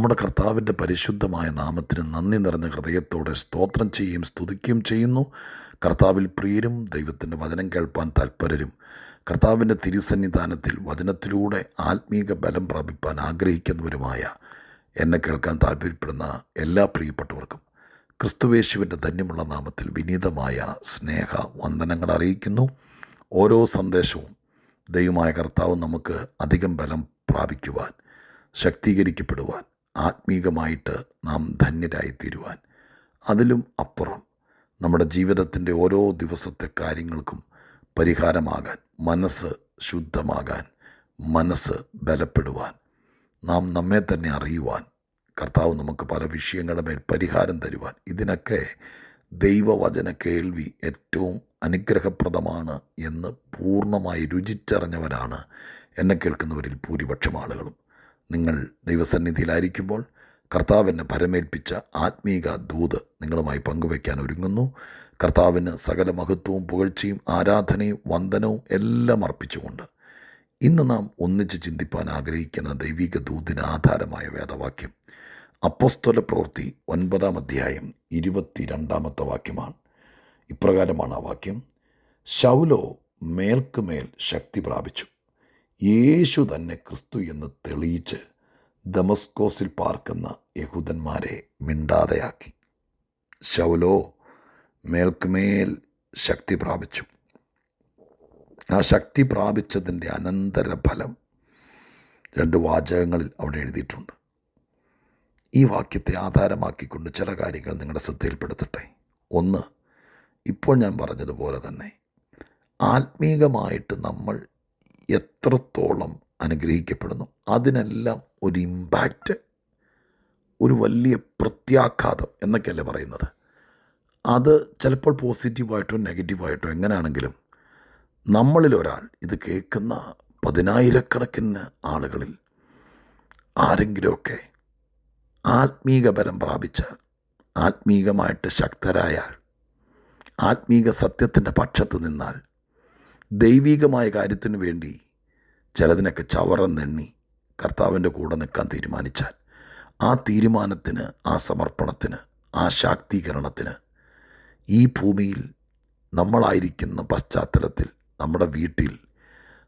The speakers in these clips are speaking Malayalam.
നമ്മുടെ കർത്താവിൻ്റെ പരിശുദ്ധമായ നാമത്തിന് നന്ദി നിറഞ്ഞ ഹൃദയത്തോടെ സ്തോത്രം ചെയ്യുകയും സ്തുതിക്കുകയും ചെയ്യുന്നു. കർത്താവിൽ പ്രിയരും ദൈവത്തിൻ്റെ വചനം കേൾപ്പാൻ തൽപരരും കർത്താവിൻ്റെ തിരുസന്നിധാനത്തിൽ വചനത്തിലൂടെ ആത്മീക ബലം പ്രാപിപ്പാൻ ആഗ്രഹിക്കുന്നവരുമായ എന്നെ കേൾക്കാൻ താല്പര്യപ്പെടുന്ന എല്ലാ പ്രിയപ്പെട്ടവർക്കും ക്രിസ്തുവേശുവിൻ്റെ ധന്യമുള്ള നാമത്തിൽ വിനീതമായ സ്നേഹ വന്ദനങ്ങൾ അറിയിക്കുന്നു. ഓരോ സന്ദേശവും ദൈവമായ കർത്താവ് നമുക്ക് അധികം ബലം പ്രാപിക്കുവാൻ, ശക്തീകരിക്കപ്പെടുവാൻ, ആത്മീകമായിട്ട് നാം ധന്യരായിത്തീരുവാൻ, അതിലും അപ്പുറം നമ്മുടെ ജീവിതത്തിൻ്റെ ഓരോ ദിവസത്തെ കാര്യങ്ങൾക്കും പരിഹാരമാകാൻ, മനസ്സ് ശുദ്ധമാകാൻ, മനസ്സ് ബലപ്പെടുവാൻ, നാം നമ്മെ തന്നെ അറിയുവാൻ, കർത്താവ് നമുക്ക് പല വിഷയങ്ങളുടെ മേൽ പരിഹാരം തരുവാൻ, ഇതിനൊക്കെ ദൈവവചന കേൾവി ഏറ്റവും അനുഗ്രഹപ്രദമാണ് എന്ന് പൂർണ്ണമായി രുചിച്ചറിഞ്ഞവരാണ് എന്നെ കേൾക്കുന്നവരിൽ ഭൂരിപക്ഷം ആളുകളും. നിങ്ങൾ ദൈവസന്നിധിയിലായിരിക്കുമ്പോൾ കർത്താവിനെ പരമേൽപ്പിച്ച ആത്മീക ദൂത് നിങ്ങളുമായി പങ്കുവയ്ക്കാൻ ഒരുങ്ങുന്നു. കർത്താവിന് സകല മഹത്വവും പുകഴ്ചയും ആരാധനയും വന്ദനവും എല്ലാം അർപ്പിച്ചുകൊണ്ട് ഇന്ന് നാം ഒന്നിച്ച് ചിന്തിപ്പാൻ ആഗ്രഹിക്കുന്ന ദൈവിക ദൂതിന് ആധാരമായ വേദവാക്യം അപ്പോസ്തല പ്രവൃത്തി 9-ാം അധ്യായം 22-ാമത്തെ വാക്യമാണ്. ഇപ്രകാരമാണ് ആ വാക്യം: ശൗലോ മേൽക്കുമേൽ ശക്തി പ്രാപിച്ചു, യേശു തന്നെ ക്രിസ്തു എന്ന് തെളിയിച്ച് ദമസ്കോസിൽ പാർക്കുന്ന യഹൂദന്മാരെ മിണ്ടാതെയാക്കി. ശൗലോ മേൽക്കുമേൽ ശക്തി പ്രാപിച്ചു. ആ ശക്തി പ്രാപിച്ചതിൻ്റെ അനന്തരഫലം 2 വാചകങ്ങളിൽ അവിടെ എഴുതിയിട്ടുണ്ട്. ഈ വാക്യത്തെ ആധാരമാക്കിക്കൊണ്ട് ചില കാര്യങ്ങൾ നിങ്ങളുടെ ശ്രദ്ധയിൽപ്പെടുത്തട്ടെ. ഒന്ന്, ഇപ്പോൾ ഞാൻ പറഞ്ഞതുപോലെ തന്നെ ആത്മീകമായിട്ട് നമ്മൾ എത്രത്തോളം അനുഗ്രഹിക്കപ്പെടുന്നു അതിനെല്ലാം ഒരു ഇമ്പാക്റ്റ്, ഒരു വലിയ പ്രത്യാഘാതം എന്നൊക്കെയല്ലേ പറയുന്നത്. അത് ചിലപ്പോൾ പോസിറ്റീവായിട്ടോ നെഗറ്റീവായിട്ടോ എങ്ങനെയാണെങ്കിലും നമ്മളിൽ ഒരാൾ, ഇത് കേൾക്കുന്ന 10,000-കണക്കിന് ആളുകളിൽ ആരെങ്കിലുമൊക്കെ ആത്മീക ബലം പ്രാപിച്ചാൽ, ആത്മീകമായിട്ട് ശക്തരായാൽ, ആത്മീക സത്യത്തിൻ്റെ പക്ഷത്ത് നിന്നാൽ, ദൈവികമായ കാര്യത്തിനു വേണ്ടി ചിലതിനൊക്കെ ചവറന്നെണ്ണി കർത്താവിൻ്റെ കൂടെ നിൽക്കാൻ തീരുമാനിച്ചാൽ, ആ തീരുമാനത്തിന്, ആ സമർപ്പണത്തിന്, ആ ശാക്തീകരണത്തിന് ഈ ഭൂമിയിൽ നമ്മളായിരിക്കുന്ന പശ്ചാത്തലത്തിൽ, നമ്മുടെ വീട്ടിൽ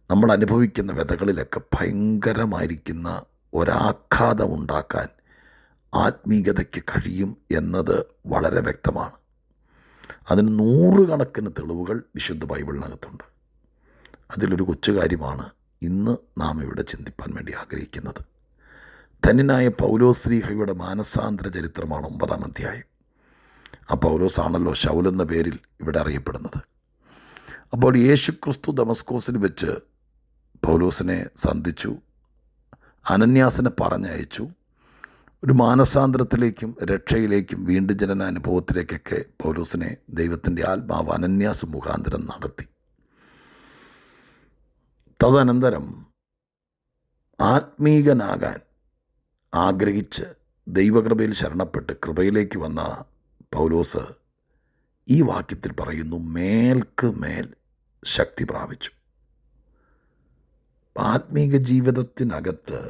നമ്മൾ അനുഭവിക്കുന്ന വ്യതകളിലൊക്കെ ഭയങ്കരമായിരിക്കുന്ന ഒരാഘാതം ഉണ്ടാക്കാൻ ആത്മീകതയ്ക്ക് കഴിയും എന്നത് വളരെ വ്യക്തമാണ്. അതിന് 100 കണക്കിന് തെളിവുകൾ വിശുദ്ധ ബൈബിളിനകത്തുണ്ട്. അതിലൊരു കൊച്ചു കാര്യമാണ് ഇന്ന് നാം ഇവിടെ ചിന്തിപ്പാൻ വേണ്ടി ആഗ്രഹിക്കുന്നത്. ധന്യനായ പൗലോസ്ലീഹയുടെ മാനസാന്തര ചരിത്രമാണ് 9-ാം അധ്യായം. ആ പൗലോസാണല്ലോ ശൗൽ എന്ന പേരിൽ ഇവിടെ അറിയപ്പെടുന്നത്. അപ്പോൾ യേശുക്രിസ്തു ദമസ്കോസിൽ വെച്ച് പൗലോസിനെ സന്ധിച്ചു, അനന്യാസിനെ പറഞ്ഞയച്ചു. ഒരു മാനസാന്തരത്തിലേക്കും രക്ഷയിലേക്കും വീണ്ടും ജനനാനുഭവത്തിലേക്കൊക്കെ പൗലോസിനെ ദൈവത്തിൻ്റെ ആത്മാവ് അനന്യാസ് മുഖാന്തരം നടത്തി. തദനന്തരം ആത്മീകനാകാൻ ആഗ്രഹിച്ച് ദൈവകൃപയിൽ ശരണപ്പെട്ട് കൃപയിലേക്ക് വന്ന പൗലോസ് ഈ വാക്യത്തിൽ പറയുന്നു, മേൽക്ക് മേൽ ശക്തി പ്രാപിച്ചു. ആത്മീക ജീവിതത്തിനകത്ത്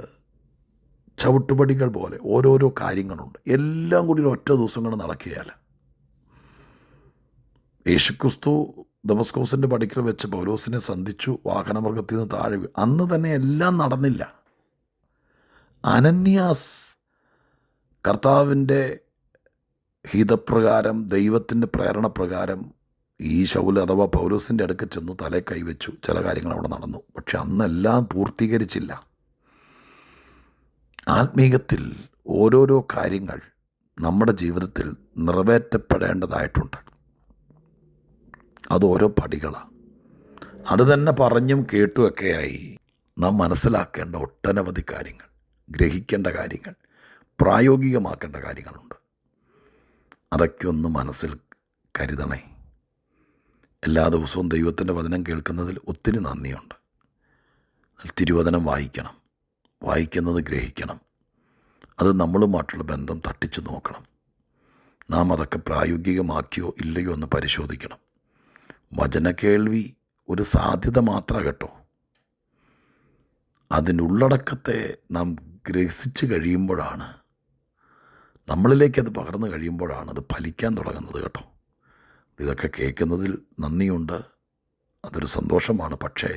ചവിട്ടുപടികൾ പോലെ ഓരോരോ കാര്യങ്ങളുണ്ട്. എല്ലാം കൂടി ഒറ്റ ദിവസം കൊണ്ട് നടക്കുകയല്ല. യേശുക്രിസ്തു ദമസ്കോസിൻ്റെ പടിക്കൽ വെച്ച് പൗലോസിനെ സന്ധിച്ചു, വാഹനമൃഗത്തിൽ നിന്ന് താഴെ അന്ന് തന്നെ എല്ലാം നടന്നില്ല. അനന്യാസ് കർത്താവിൻ്റെ ഹിതപ്രകാരം, ദൈവത്തിൻ്റെ പ്രേരണപ്രകാരം ഈ ശൗൽ അഥവാ പൗലോസിൻ്റെ അടുക്കൽ ചെന്നു തലേ കൈവച്ചു. ചില കാര്യങ്ങൾ അവിടെ നടന്നു. പക്ഷെ അന്നെല്ലാം പൂർത്തീകരിച്ചില്ല. ആത്മീകത്തിൽ ഓരോരോ കാര്യങ്ങൾ നമ്മുടെ ജീവിതത്തിൽ നിറവേറ്റപ്പെടേണ്ടതായിട്ടുണ്ട്. അത് ഓരോ പടികളാണ്. അത് തന്നെ പറഞ്ഞും കേട്ടുമൊക്കെയായി നാം മനസ്സിലാക്കേണ്ട ഒട്ടനവധി കാര്യങ്ങൾ, ഗ്രഹിക്കേണ്ട കാര്യങ്ങൾ, പ്രായോഗികമാക്കേണ്ട കാര്യങ്ങളുണ്ട്. അതൊക്കെ ഒന്ന് മനസ്സിൽ കരുതണേ. എല്ലാ ദിവസവും ദൈവത്തിൻ്റെ വചനം കേൾക്കുന്നതിൽ ഒത്തിരി നന്ദിയുണ്ട്. തിരുവചനം വായിക്കണം, വായിക്കുന്നത് ഗ്രഹിക്കണം, അത് നമ്മളുമായിട്ടുള്ള ബന്ധം തട്ടിച്ചു നോക്കണം. നാം അതൊക്കെ പ്രായോഗികമാക്കിയോ ഇല്ലയോ എന്ന് പരിശോധിക്കണം. വചന കേൾവി ഒരു സാധ്യത മാത്രം കേട്ടോ. അതിൻ്റെ ഉള്ളടക്കത്തെ നാം ഗ്രഹിച്ച് കഴിയുമ്പോഴാണ് നമ്മളിലേക്ക് അത് പകർന്നു കഴിയുമ്പോഴാണ് അത് ഫലിക്കാൻ തുടങ്ങുന്നത് കേട്ടോ. ഇതൊക്കെ കേൾക്കുന്നതിൽ നന്ദിയുണ്ട്, അതൊരു സന്തോഷമാണ്. പക്ഷേ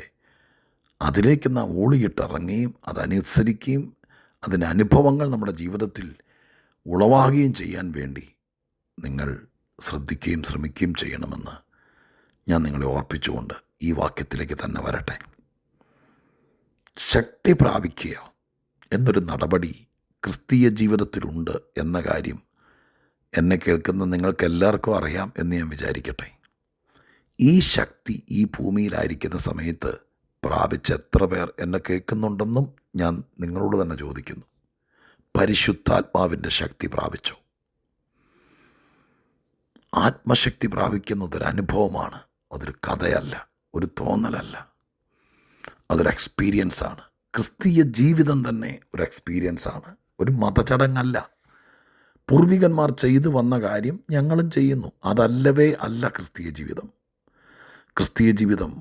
അതിലേക്ക് നാം ഊളിയിട്ടിറങ്ങുകയും അതനുസരിക്കുകയും അതിൻ്റെ അനുഭവങ്ങൾ നമ്മുടെ ജീവിതത്തിൽ ഉളവാകുകയും ചെയ്യാൻ വേണ്ടി നിങ്ങൾ ശ്രദ്ധിക്കുകയും ശ്രമിക്കുകയും ചെയ്യണമെന്ന് ഞാൻ നിങ്ങളെ ഓർപ്പിച്ചുകൊണ്ട് ഈ വാക്യത്തിലേക്ക് തന്നെ വരട്ടെ. ശക്തി പ്രാപിക്കുക എന്നൊരു നടപടി ക്രിസ്തീയ ജീവിതത്തിലുണ്ട് എന്ന കാര്യം എന്നെ കേൾക്കുന്ന നിങ്ങൾക്ക് എല്ലാവർക്കും അറിയാം എന്ന് ഞാൻ വിചാരിക്കട്ടെ. ഈ ശക്തി ഈ ഭൂമിയിലായിരിക്കുന്ന സമയത്ത് പ്രാപിച്ച എത്ര പേർ എന്നെ കേൾക്കുന്നുണ്ടെന്നും ഞാൻ നിങ്ങളോട് തന്നെ ചോദിക്കുന്നു. പരിശുദ്ധാത്മാവിൻ്റെ ശക്തി പ്രാപിച്ചോ? ആത്മശക്തി പ്രാപിക്കുന്നതൊരു അനുഭവമാണ്, അതൊരു കഥയല്ല, ഒരു തോന്നലല്ല, അതൊരു എക്സ്പീരിയൻസാണ്. ക്രിസ്തീയ ജീവിതം തന്നെ ഒരു എക്സ്പീരിയൻസാണ്, ഒരു മതചടങ്ങല്ല. പൂർവികന്മാർ ചെയ്തു വന്ന കാര്യം ഞങ്ങളും ചെയ്യുന്നു, അതല്ലവേ അല്ല ക്രിസ്തീയ ജീവിതം. ക്രിസ്തീയ ജീവിതം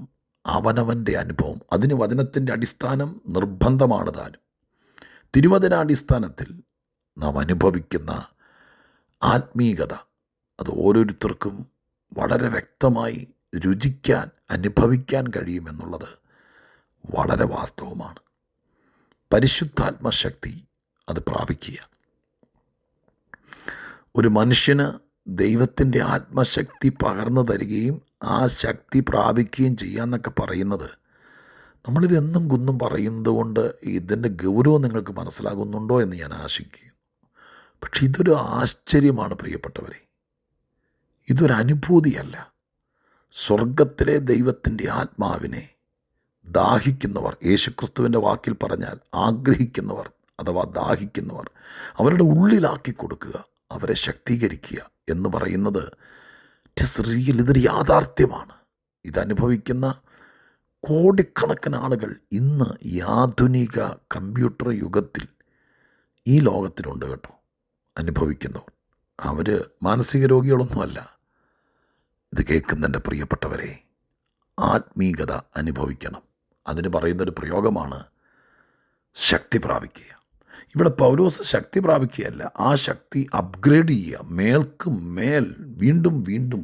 അവനവൻ്റെ അനുഭവം, അതിന് വചനത്തിൻ്റെ അടിസ്ഥാനം നിർബന്ധമാണ് താനും. തിരുവചനാടിസ്ഥാനത്തിൽ നാം അനുഭവിക്കുന്ന ആത്മീകത അത് ഓരോരുത്തർക്കും വളരെ വ്യക്തമായി രുചിക്കാൻ അനുഭവിക്കാൻ കഴിയുമെന്നുള്ളത് വളരെ വാസ്തവമാണ്. പരിശുദ്ധാത്മശക്തി അത് പ്രാപിക്കുക. ഒരു മനുഷ്യന് ദൈവത്തിൻ്റെ ആത്മശക്തി പകർന്നു തരികയും ആ ശക്തി പ്രാപിക്കുകയും ചെയ്യാമെന്നൊക്കെ പറയുന്നത്, നമ്മളിതെന്നും കുന്നും പറയുന്നത് കൊണ്ട് ഇതിൻ്റെ ഗൗരവം നിങ്ങൾക്ക് മനസ്സിലാകുന്നുണ്ടോ എന്ന് ഞാൻ ആശിക്കുന്നു. പക്ഷെ ഇതൊരു ആശ്ചര്യമാണ് പ്രിയപ്പെട്ടവരെ, ഇതൊരു അനുഭൂതിയല്ല. സ്വർഗത്തിലെ ദൈവത്തിൻ്റെ ആത്മാവിനെ ദാഹിക്കുന്നവർ, യേശുക്രിസ്തുവിൻ്റെ വാക്കിൽ പറഞ്ഞാൽ ആഗ്രഹിക്കുന്നവർ അഥവാ ദാഹിക്കുന്നവർ, അവരുടെ ഉള്ളിലാക്കി കൊടുക്കുക, അവരെ ശക്തീകരിക്കുക എന്ന് പറയുന്നത് ഇതൊരു യാഥാർത്ഥ്യമാണ്. ഇതനുഭവിക്കുന്ന കോടിക്കണക്കിന് ആളുകൾ ഇന്ന് ഈ ആധുനിക കമ്പ്യൂട്ടർ യുഗത്തിൽ ഈ ലോകത്തിലുണ്ട് കേട്ടോ, അനുഭവിക്കുന്നവർ. അവർ മാനസിക രോഗികളൊന്നുമല്ല. ഇത് കേൾക്കുന്നതിൻ്റെ പ്രിയപ്പെട്ടവരെ, ആത്മീകത അനുഭവിക്കണം. അതിന് പറയുന്നൊരു പ്രയോഗമാണ് ശക്തി പ്രാപിക്കുക. ഇവിടെ പൗലോസ് ശക്തി പ്രാപിക്കുകയല്ല, ആ ശക്തി അപ്ഗ്രേഡ് ചെയ്യുക, മേൽക്ക് മേൽ വീണ്ടും വീണ്ടും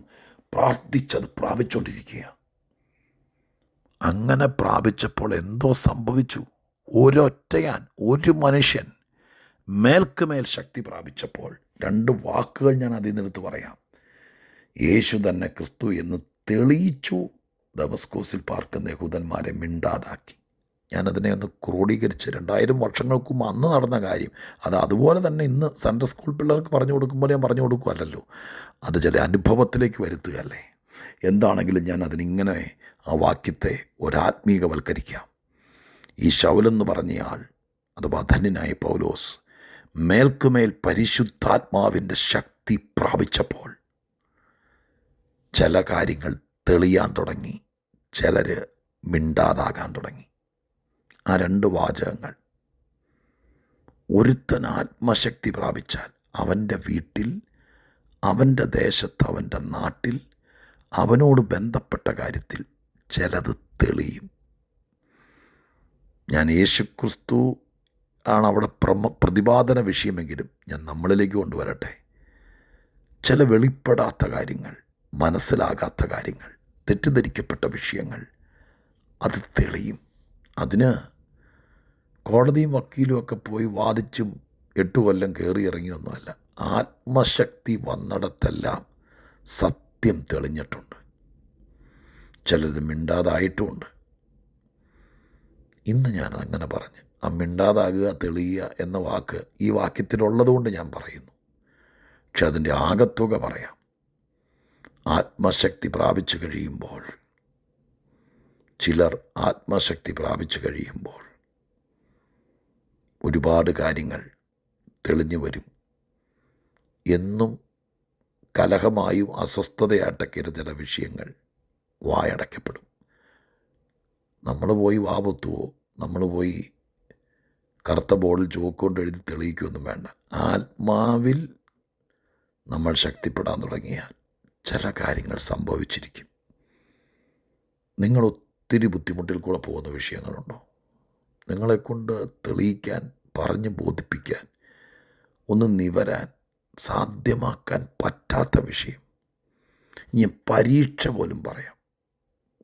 പ്രാർത്ഥിച്ചത് പ്രാപിച്ചുകൊണ്ടിരിക്കുക. അങ്ങനെ പ്രാപിച്ചപ്പോൾ എന്തോ സംഭവിച്ചു. ഒരു മനുഷ്യൻ മേൽക്ക് മേൽ ശക്തി പ്രാപിച്ചപ്പോൾ 2 വാക്കുകൾ ഞാൻ അതിൽ നിന്നെടുത്ത് പറയാം. യേശു തന്നെ ക്രിസ്തു എന്ന് തെളിയിച്ചു, ദമസ്കോസിൽ പാർക്കുന്ന യഹൂദന്മാരെ മിണ്ടാതാക്കി. ഞാനതിനെ ഒന്ന് ക്രോഡീകരിച്ച് 2000 വർഷങ്ങൾക്ക് മുമ്പ് അന്ന് നടന്ന കാര്യം അത് അതുപോലെ തന്നെ ഇന്ന് സൺഡേ സ്കൂൾ പിള്ളേർക്ക് പറഞ്ഞു കൊടുക്കുമ്പോൾ ഞാൻ പറഞ്ഞു കൊടുക്കുമല്ലോ, അത് ചില അനുഭവത്തിലേക്ക് വരുത്തുകയല്ലേ. എന്താണെങ്കിലും ഞാൻ അതിനിങ്ങനെ ആ വാക്യത്തെ ഒരാത്മീകവൽക്കരിക്കാം. ഈ ശൗലെന്ന് പറഞ്ഞയാൾ അഥവാ ധന്യനായ പൗലോസ് മേൽക്കുമേൽ പരിശുദ്ധാത്മാവിൻ്റെ ശക്തി പ്രാപിച്ചപ്പോൾ ചില കാര്യങ്ങൾ തെളിയാൻ തുടങ്ങി, ചിലർ മിണ്ടാതാകാൻ തുടങ്ങി. ആ 2 വാചകങ്ങൾ, ഒരുത്തൻ ആത്മശക്തി പ്രാപിച്ചാൽ അവൻ്റെ വീട്ടിൽ, അവൻ്റെ ദേശത്ത്, അവൻ്റെ നാട്ടിൽ, അവനോട് ബന്ധപ്പെട്ട കാര്യത്തിൽ ചിലത് തെളിയും. ഞാൻ യേശുക്രിസ്തു ആണ് അവിടെ പ്രതിപാദന വിഷയമെങ്കിലും ഞാൻ നമ്മളിലേക്ക് കൊണ്ടുവരട്ടെ. ചില വെളിപ്പെടാത്ത കാര്യങ്ങൾ, മനസ്സിലാകാത്ത കാര്യങ്ങൾ, തെറ്റിദ്ധരിക്കപ്പെട്ട വിഷയങ്ങൾ അത് തെളിയും. അതിന് കോടതിയും വക്കീലും ഒക്കെ പോയി വാദിച്ചും 8 കൊല്ലം കയറിയിറങ്ങിയൊന്നുമല്ല. ആത്മശക്തി വന്നിടത്തെല്ലാം സത്യം തെളിഞ്ഞിട്ടുണ്ട്. ചിലത് മിണ്ടാതായിട്ടുമുണ്ട്. ഇന്ന് ഞാൻ അങ്ങനെ പറഞ്ഞ് ആ മിണ്ടാതാകുക, തെളിയുക എന്ന വാക്ക് ഈ വാക്യത്തിലുള്ളതുകൊണ്ട് ഞാൻ പറയുന്നു. പക്ഷെ അതിൻ്റെ ആകത്തുക പറയാം. ആത്മശക്തി പ്രാപിച്ചു കഴിയുമ്പോൾ, ചിലർ ആത്മശക്തി പ്രാപിച്ചു കഴിയുമ്പോൾ ഒരുപാട് കാര്യങ്ങൾ തെളിഞ്ഞു വരും. എന്നും കലഹമായും അസ്വസ്ഥതയായിട്ടൊക്കെ ചില വിഷയങ്ങൾ വായടയ്ക്കപ്പെടും. നമ്മൾ പോയി വാപത്തുവോ, നമ്മൾ പോയി കറുത്ത ബോർഡിൽ ചോക്കുകൊണ്ട് എഴുതി തെളിയിക്കുകയൊന്നും വേണ്ട. ആത്മാവിൽ നമ്മൾ ശക്തിപ്പെടാൻ തുടങ്ങിയാൽ ചില കാര്യങ്ങൾ സംഭവിച്ചിരിക്കും. നിങ്ങൾ ഒത്തിരി ബുദ്ധിമുട്ടിൽ കൂടെ പോകുന്ന വിഷയങ്ങളുണ്ടോ? നിങ്ങളെക്കൊണ്ട് തെളിയിക്കാൻ, പറഞ്ഞ് ബോധിപ്പിക്കാൻ, ഒന്ന് നിവരാൻ സാധ്യമാക്കാൻ പറ്റാത്ത വിഷയം. ഇനി പരീക്ഷ പോലും പറയാം.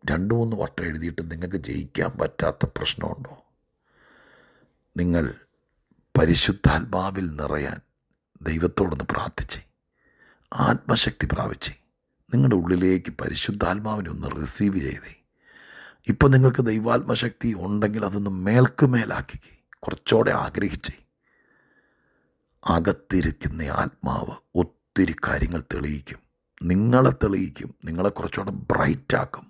2-3 വട്ടം എഴുതിയിട്ട് നിങ്ങൾക്ക് ജയിക്കാൻ പറ്റാത്ത പ്രശ്നമുണ്ടോ? നിങ്ങൾ പരിശുദ്ധാത്മാവിൽ നിറയാൻ ദൈവത്തോടൊന്ന് പ്രാർത്ഥിച്ച് ആത്മശക്തി പ്രാപിച്ച് നിങ്ങളുടെ ഉള്ളിലേക്ക് പരിശുദ്ധാത്മാവിനെ ഒന്ന് റിസീവ് ചെയ്തേ. ഇപ്പം നിങ്ങൾക്ക് ദൈവാത്മശക്തി ഉണ്ടെങ്കിൽ അതൊന്ന് മേൽക്കുമേലാക്കി കുറച്ചുകൂടെ ആഗ്രഹിച്ചേ. അകത്തിരിക്കുന്ന ആത്മാവ് ഒത്തിരി കാര്യങ്ങൾ തെളിയിക്കും, നിങ്ങളെ തെളിയിക്കും, നിങ്ങളെ കുറച്ചുകൂടെ ബ്രൈറ്റാക്കും.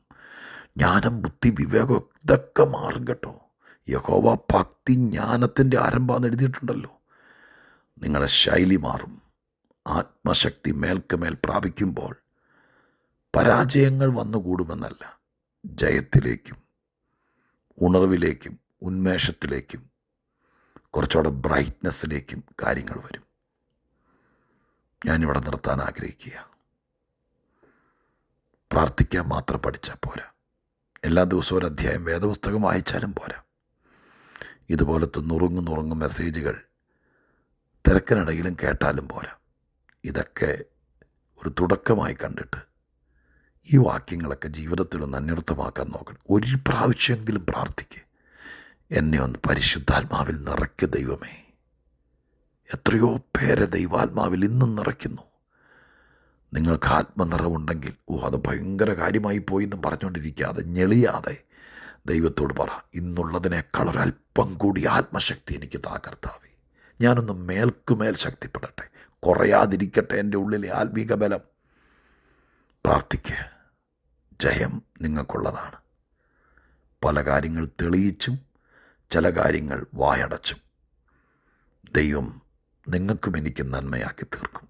ജ്ഞാനം, ബുദ്ധി, വിവേകം ഇതൊക്കെ മാറും കേട്ടോ. യഹോവ ഭക്തി ജ്ഞാനത്തിൻ്റെ ആരംഭം എഴുതിയിട്ടുണ്ടല്ലോ. നിങ്ങളുടെ ശൈലി മാറും. ആത്മശക്തി മേൽക്കുമേൽ പ്രാപിക്കുമ്പോൾ പരാജയങ്ങൾ വന്നുകൂടുമെന്നല്ല, ജയത്തിലേക്കും ഉണർവിലേക്കും ഉന്മേഷത്തിലേക്കും കുറച്ചുകൂടെ ബ്രൈറ്റ്നെസ്സിലേക്കും കാര്യങ്ങൾ വരും. ഞാനിവിടെ നിർത്താൻ ആഗ്രഹിക്കുക. പ്രാർത്ഥിക്കാൻ മാത്രം പഠിച്ചാൽ പോരാ. എല്ലാ ദിവസവും ഒരു അധ്യായം വേദപുസ്തകം വായിച്ചാലും പോരാ. ഇതുപോലത്തെ നുറുങ്ങു മെസ്സേജുകൾ തിരക്കിനിടയിലും കേട്ടാലും പോരാ. ഇതൊക്കെ ഒരു തുടക്കമായി കണ്ടിട്ട് ഈ വാക്യങ്ങളൊക്കെ ജീവിതത്തിലൊന്ന് അന്വർത്ഥമാക്കാൻ നോക്കണം. ഒരു പ്രാവശ്യമെങ്കിലും പ്രാർത്ഥിക്കുക, എന്നെ ഒന്ന് പരിശുദ്ധാത്മാവിൽ നിറയ്ക്ക് ദൈവമേ. എത്രയോ പേരെ ദൈവാത്മാവിൽ ഇന്നും നിറയ്ക്കുന്നു. നിങ്ങൾക്ക് ആത്മനിറവുണ്ടെങ്കിൽ അത് ഭയങ്കര കാര്യമായി പോയി എന്നും പറഞ്ഞുകൊണ്ടിരിക്കാതെ, ഞെളിയാതെ ദൈവത്തോട് പറ, ഇന്നുള്ളതിനേക്കാൾ ഒരല്പം കൂടി ആത്മശക്തി എനിക്ക് താ കർത്താവേ. ഞാനൊന്ന് മേൽക്കുമേൽ ശക്തിപ്പെടട്ടെ, കുറയാതിരിക്കട്ടെ എൻ്റെ ഉള്ളിലെ ആത്മീക ബലം. പ്രാർത്ഥിക്കുക. ജയം നിങ്ങൾക്കുള്ളതാണ്. പല കാര്യങ്ങൾ തെളിയിച്ചും ചില കാര്യങ്ങൾ വായടച്ചും ദൈവം നിങ്ങൾക്കും എനിക്കും നന്മയാക്കി തീർക്കും.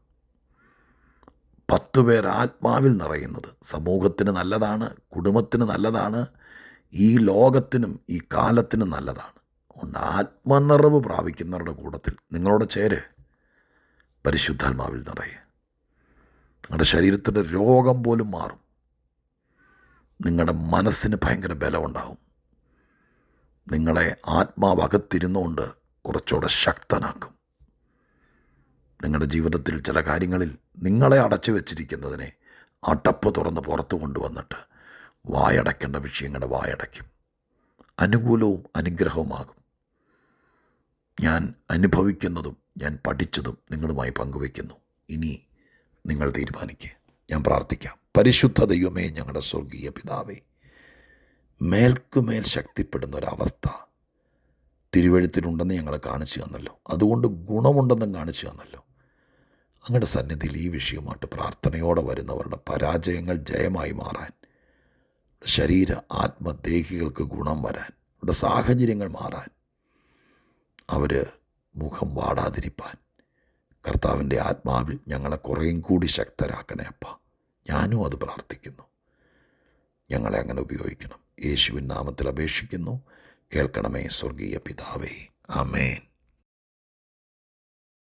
10 പേർ ആത്മാവിൽ നിറയുന്നത് സമൂഹത്തിന് നല്ലതാണ്, കുടുംബത്തിന് നല്ലതാണ്, ഈ ലോകത്തിനും ഈ കാലത്തിനും നല്ലതാണ്. അതുകൊണ്ട് ആത്മനിറവ് പ്രാപിക്കുന്നവരുടെ കൂട്ടത്തിൽ നിങ്ങളോട് ചേര്. പരിശുദ്ധാത്മാവിൽ നിറയെ. നിങ്ങളുടെ ശരീരത്തിൻ്റെ രോഗം പോലും മാറും. നിങ്ങളുടെ മനസ്സിന് ഭയങ്കര ബലമുണ്ടാവും. നിങ്ങളെ ആത്മാവകത്തിരുന്നുകൊണ്ട് കുറച്ചുകൂടെ ശക്തനാക്കും. നിങ്ങളുടെ ജീവിതത്തിൽ ചില കാര്യങ്ങളിൽ നിങ്ങളെ അടച്ചു വച്ചിരിക്കുന്നതിനെ അടപ്പ് തുറന്ന് പുറത്തു കൊണ്ടുവന്നിട്ട് വായടയ്ക്കേണ്ട വിഷയങ്ങളുടെ വായടയ്ക്കും. അനുകൂലവും അനുഗ്രഹവുമാകും. ഞാൻ അനുഭവിക്കുന്നതും ഞാൻ പഠിച്ചതും നിങ്ങളുമായി പങ്കുവയ്ക്കുന്നു. ഇനി നിങ്ങൾ തീരുമാനിക്കുക. ഞാൻ പ്രാർത്ഥിക്കാം. പരിശുദ്ധ ദൈവമേ, ഞങ്ങളുടെ സ്വർഗീയ പിതാവേ, മേൽക്കുമേൽ ശക്തിപ്പെടുന്ന ഒരവസ്ഥ തിരുവെഴുത്തിലുണ്ടെന്ന് ഞങ്ങളെ കാണിച്ചു തന്നല്ലോ. അതുകൊണ്ട് ഗുണമുണ്ടെന്നും കാണിച്ചു തന്നല്ലോ. അങ്ങയുടെ സന്നിധിയിൽ ഈ വിഷയമായിട്ട് പ്രാർത്ഥനയോടെ വരുന്നവരുടെ പരാജയങ്ങൾ ജയമായി മാറാൻ, ശരീര ആത്മദേഹികൾക്ക് ഗുണം വരാൻ, അവരുടെ സാഹചര്യങ്ങൾ മാറാൻ, അവർ മുഖം വാടാതിരിപ്പാൻ കർത്താവിൻ്റെ ആത്മാവിൽ ഞങ്ങളെ കുറേയും കൂടി ശക്തരാക്കണേ അപ്പ. ഞാനും അത് പ്രാർത്ഥിക്കുന്നു. ഞങ്ങളെ അങ്ങനെ ഉപയോഗിക്കണം. യേശുവിൻ നാമത്തിൽ അപേക്ഷിക്കുന്നു. കേൾക്കണമേ സ്വർഗീയ പിതാവേ. ആമേൻ.